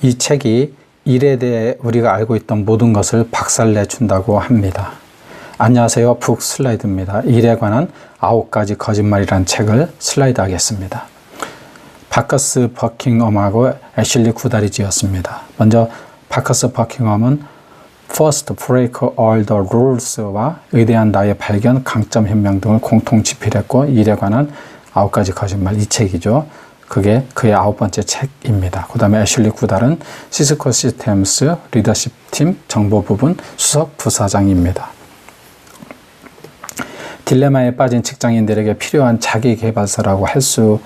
이 책이 일에 대해 우리가 알고 있던 모든 것을 박살내준다고 합니다. 안녕하세요. 북슬라이드입니다. 일에 관한 9가지 거짓말이라는 책을 슬라이드 하겠습니다. 바커스 버킹엄하고 애슐리 구달이 지었습니다. 먼저 바커스 버킹엄은 First Break All the Rules와 의대한 나의 발견, 강점 현명 등을 공통 집필했고 일에 관한 9가지 거짓말, 이 책이죠. 그게 그의 9번째 책입니다. 그 다음에 애슐리 구달은 시스코 시스템스 리더십 팀 정보 부분 수석 부사장입니다. 딜레마에 빠진 직장인들에게 필요한 자기계발서라고 할 수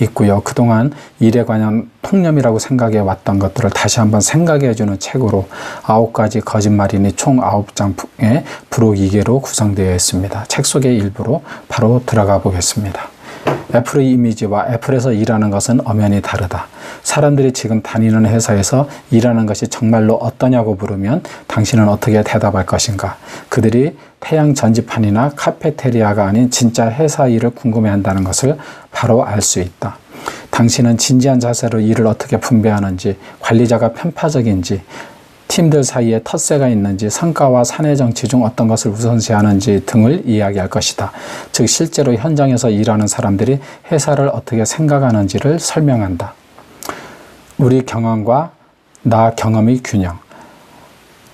있고요. 그동안 일에 관한 통념이라고 생각해 왔던 것들을 다시 한번 생각해 주는 책으로 9가지 거짓말이니 총 9장의 부록 2개로 구성되어 있습니다. 책 속의 일부로 바로 들어가 보겠습니다. 애플의 이미지와 애플에서 일하는 것은 엄연히 다르다. 사람들이 지금 다니는 회사에서 일하는 것이 정말로 어떠냐고 물으면 당신은 어떻게 대답할 것인가? 그들이 태양 전지판이나 카페테리아가 아닌 진짜 회사 일을 궁금해한다는 것을 바로 알 수 있다. 당신은 진지한 자세로 일을 어떻게 분배하는지, 관리자가 편파적인지, 팀들 사이에 텃세가 있는지, 성과와 사내 정치 중 어떤 것을 우선시하는지 등을 이야기할 것이다. 즉 실제로 현장에서 일하는 사람들이 회사를 어떻게 생각하는지를 설명한다. 우리 경험과 나 경험의 균형.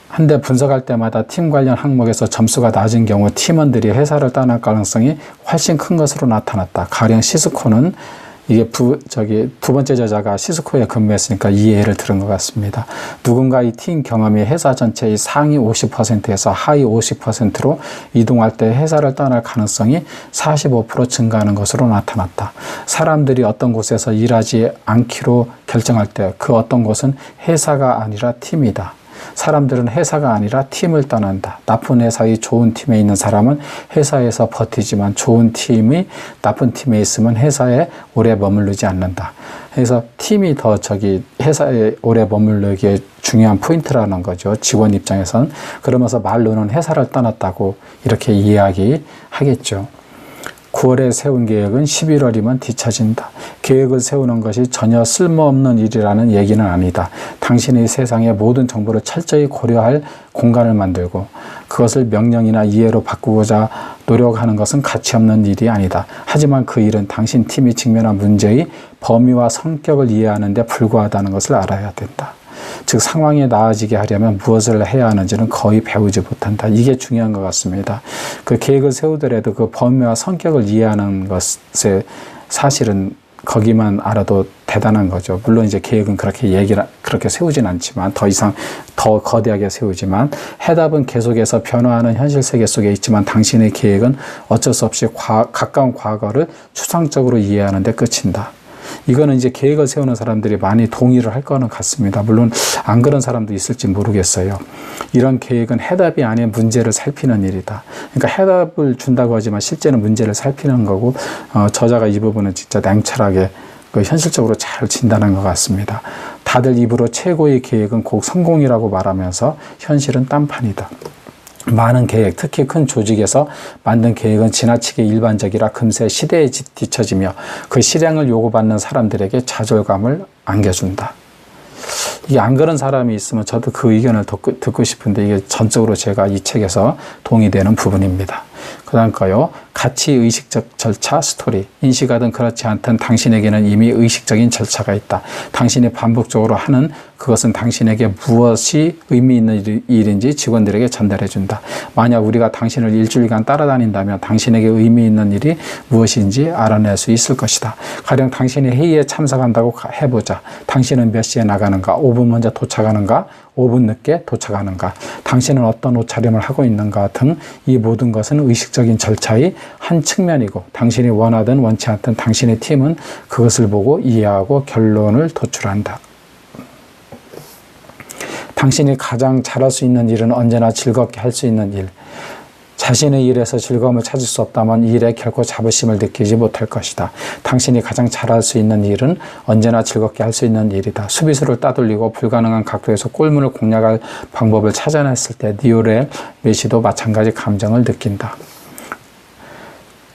한데 분석할 때마다 팀 관련 항목에서 점수가 낮은 경우 팀원들이 회사를 떠날 가능성이 훨씬 큰 것으로 나타났다. 가령 시스코는 이게 두 번째 저자가 시스코에 근무했으니까 이 예를 들은 것 같습니다. 누군가의 팀 경험이 회사 전체의 상위 50%에서 하위 50%로 이동할 때 회사를 떠날 가능성이 45% 증가하는 것으로 나타났다. 사람들이 어떤 곳에서 일하지 않기로 결정할 때 그 어떤 곳은 회사가 아니라 팀이다. 사람들은 회사가 아니라 팀을 떠난다. 나쁜 회사의 좋은 팀에 있는 사람은 회사에서 버티지만 좋은 팀이 나쁜 팀에 있으면 회사에 오래 머무르지 않는다. 그래서 팀이 더 회사에 오래 머무르기에 중요한 포인트라는 거죠. 직원 입장에선. 그러면서 말로는 회사를 떠났다고 이렇게 이야기하겠죠. 9월에 세운 계획은 11월이면 뒤처진다. 계획을 세우는 것이 전혀 쓸모없는 일이라는 얘기는 아니다. 당신의 세상의 모든 정보를 철저히 고려할 공간을 만들고 그것을 명령이나 이해로 바꾸고자 노력하는 것은 가치없는 일이 아니다. 하지만 그 일은 당신 팀이 직면한 문제의 범위와 성격을 이해하는 데 불과하다는 것을 알아야 된다. 즉 상황이 나아지게 하려면 무엇을 해야 하는지는 거의 배우지 못한다. 이게 중요한 것 같습니다. 그 계획을 세우더라도 그 범위와 성격을 이해하는 것에 사실은 거기만 알아도 대단한 거죠. 물론 이제 계획은 그렇게 세우진 않지만 더 이상 더 거대하게 세우지만 해답은 계속해서 변화하는 현실 세계 속에 있지만 당신의 계획은 어쩔 수 없이 가까운 과거를 추상적으로 이해하는 데 끝인다. 이거는 이제 계획을 세우는 사람들이 많이 동의를 할 거는 같습니다. 물론 안 그런 사람도 있을지 모르겠어요. 이런 계획은 해답이 아닌 문제를 살피는 일이다. 그러니까 해답을 준다고 하지만 실제는 문제를 살피는 거고 저자가 이 부분은 진짜 냉철하게 현실적으로 잘 진단한 것 같습니다. 다들 입으로 최고의 계획은 꼭 성공이라고 말하면서 현실은 딴판이다. 많은 계획, 특히 큰 조직에서 만든 계획은 지나치게 일반적이라 금세 시대에 뒤처지며 그 실행을 요구받는 사람들에게 좌절감을 안겨준다. 이게 안 그런 사람이 있으면 저도 그 의견을 듣고 싶은데 이게 전적으로 제가 이 책에서 동의되는 부분입니다. 그 다음 거요. 가치 의식적 절차 스토리. 인식하든 그렇지 않든 당신에게는 이미 의식적인 절차가 있다. 당신이 반복적으로 하는 그것은 당신에게 무엇이 의미 있는 일인지 직원들에게 전달해 준다. 만약 우리가 당신을 일주일간 따라다닌다면 당신에게 의미 있는 일이 무엇인지 알아낼 수 있을 것이다. 가령 당신이 회의에 참석한다고 해보자. 당신은 몇 시에 나가는가? 5분 먼저 도착하는가? 5분 늦게 도착하는가? 당신은 어떤 옷차림을 하고 있는가? 등 이 모든 것은 의식적인 절차의 한 측면이고 당신이 원하든 원치 않든 당신의 팀은 그것을 보고 이해하고 결론을 도출한다. 당신이 가장 잘할 수 있는 일은 언제나 즐겁게 할 수 있는 일. 자신의 일에서 즐거움을 찾을 수 없다면 일에 결코 자부심을 느끼지 못할 것이다. 당신이 가장 잘할 수 있는 일은 언제나 즐겁게 할 수 있는 일이다. 수비수를 따돌리고 불가능한 각도에서 골문을 공략할 방법을 찾아냈을 때 리오넬 메시도 마찬가지 감정을 느낀다.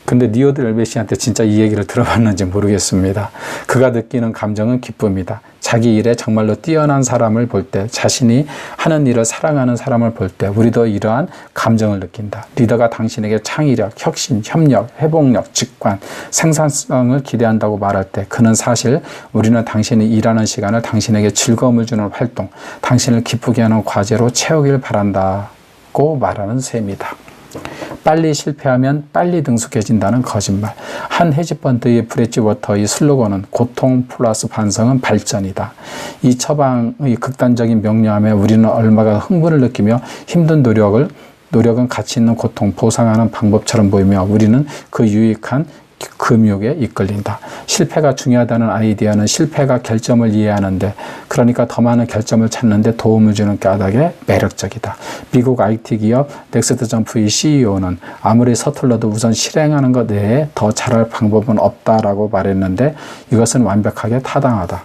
근데 니오드 엘베시한테 진짜 이 얘기를 들어봤는지 모르겠습니다. 그가 느끼는 감정은 기쁨이다. 자기 일에 정말로 뛰어난 사람을 볼 때, 자신이 하는 일을 사랑하는 사람을 볼 때 우리도 이러한 감정을 느낀다. 리더가 당신에게 창의력, 혁신, 협력, 회복력, 직관, 생산성을 기대한다고 말할 때 그는 사실 우리는 당신이 일하는 시간을 당신에게 즐거움을 주는 활동, 당신을 기쁘게 하는 과제로 채우길 바란다고 말하는 셈이다. 빨리 실패하면 빨리 능숙해진다는 거짓말. 한 헤지펀드의 브릿지워터의 슬로건은 고통 플러스 반성은 발전이다. 이 처방의 극단적인 명료함에 우리는 얼마나 흥분을 느끼며 힘든 노력은 가치 있는 고통, 보상하는 방법처럼 보이며 우리는 그 유익한 금욕에 이끌린다. 실패가 중요하다는 아이디어는 실패가 결점을 이해하는데, 그러니까 더 많은 결점을 찾는데 도움을 주는 까닭에 매력적이다. 미국 IT 기업 넥스트점프의 CEO는 아무리 서툴러도 우선 실행하는 것 외에 더 잘할 방법은 없다라고 말했는데 이것은 완벽하게 타당하다.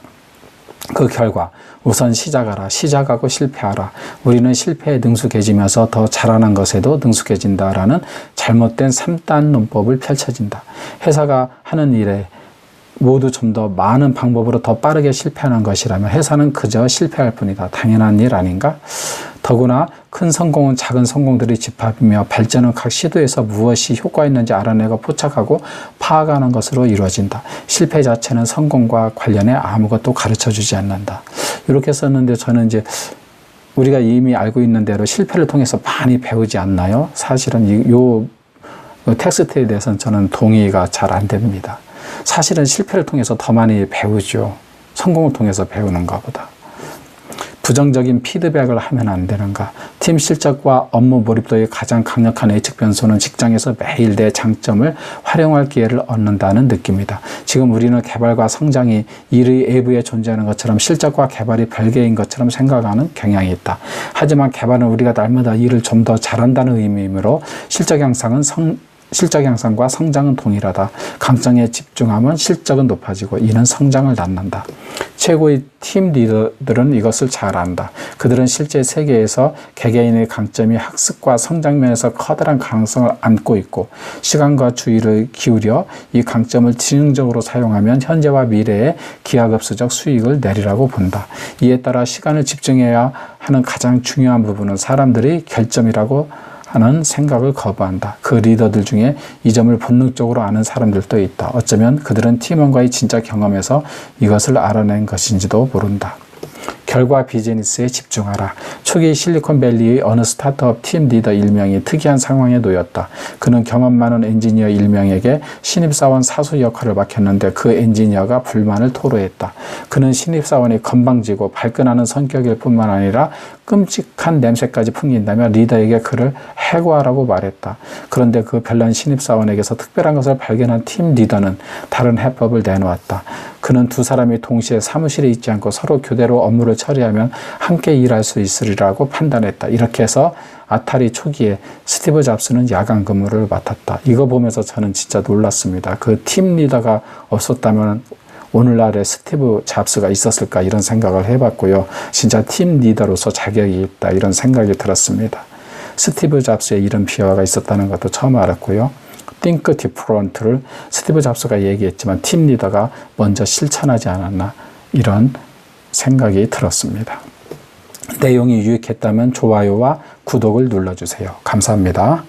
그 결과 우선 시작하라. 시작하고 실패하라. 우리는 실패에 능숙해지면서 더 잘하는 것에도 능숙해진다라는 잘못된 3단 논법을 펼쳐진다. 회사가 하는 일에 모두 좀 더 많은 방법으로 더 빠르게 실패하는 것이라면 회사는 그저 실패할 뿐이다. 당연한 일 아닌가? 더구나 큰 성공은 작은 성공들의 집합이며 발전은 각 시도에서 무엇이 효과 있는지 알아내고 포착하고 파악하는 것으로 이루어진다. 실패 자체는 성공과 관련해 아무것도 가르쳐주지 않는다. 이렇게 썼는데 저는 이제 우리가 이미 알고 있는 대로 실패를 통해서 많이 배우지 않나요? 사실은 이 텍스트에 대해서는 저는 동의가 잘 안 됩니다. 사실은 실패를 통해서 더 많이 배우죠. 성공을 통해서 배우는 것보다. 부정적인 피드백을 하면 안 되는가? 팀 실적과 업무 몰입도의 가장 강력한 예측 변수는 직장에서 매일 내 장점을 활용할 기회를 얻는다는 느낌이다. 지금 우리는 개발과 성장이 일의 외부에 존재하는 것처럼 실적과 개발이 별개인 것처럼 생각하는 경향이 있다. 하지만 개발은 우리가 날마다 일을 좀 더 잘한다는 의미이므로 실적 향상과 성장은 동일하다. 강점에 집중하면 실적은 높아지고 이는 성장을 낳는다. 최고의 팀 리더들은 이것을 잘 안다. 그들은 실제 세계에서 개개인의 강점이 학습과 성장 면에서 커다란 가능성을 안고 있고 시간과 주의를 기울여 이 강점을 지능적으로 사용하면 현재와 미래에 기하급수적 수익을 내리라고 본다. 이에 따라 시간을 집중해야 하는 가장 중요한 부분은 사람들의 결점이라고 하는 생각을 거부한다. 그 리더들 중에 이 점을 본능적으로 아는 사람들도 있다. 어쩌면 그들은 팀원과의 진짜 경험에서 이것을 알아낸 것인지도 모른다. 결과 비즈니스에 집중하라. 초기 실리콘밸리의 어느 스타트업 팀 리더 일명이 특이한 상황에 놓였다. 그는 경험 많은 엔지니어 일명에게 신입사원 사수 역할을 맡겼는데 그 엔지니어가 불만을 토로했다. 그는 신입사원이 건방지고 발끈하는 성격일 뿐만 아니라 끔찍한 냄새까지 풍긴다며 리더에게 그를 해고하라고 말했다. 그런데 그 별난 신입사원에게서 특별한 것을 발견한 팀 리더는 다른 해법을 내놓았다. 그는 두 사람이 동시에 사무실에 있지 않고 서로 교대로 업무를 처리하면 함께 일할 수 있으리라고 판단했다. 이렇게 해서 아타리 초기에 스티브 잡스는 야간 근무를 맡았다. 이거 보면서 저는 진짜 놀랐습니다. 그 팀 리더가 없었다면 오늘날의 스티브 잡스가 있었을까 이런 생각을 해봤고요. 진짜 팀 리더로서 자격이 있다 이런 생각이 들었습니다. 스티브 잡스의 이런 비화가 있었다는 것도 처음 알았고요. Think Different를 스티브 잡스가 얘기했지만 팀 리더가 먼저 실천하지 않았나 이런 생각이 들었습니다. 내용이 유익했다면 좋아요와 구독을 눌러주세요. 감사합니다.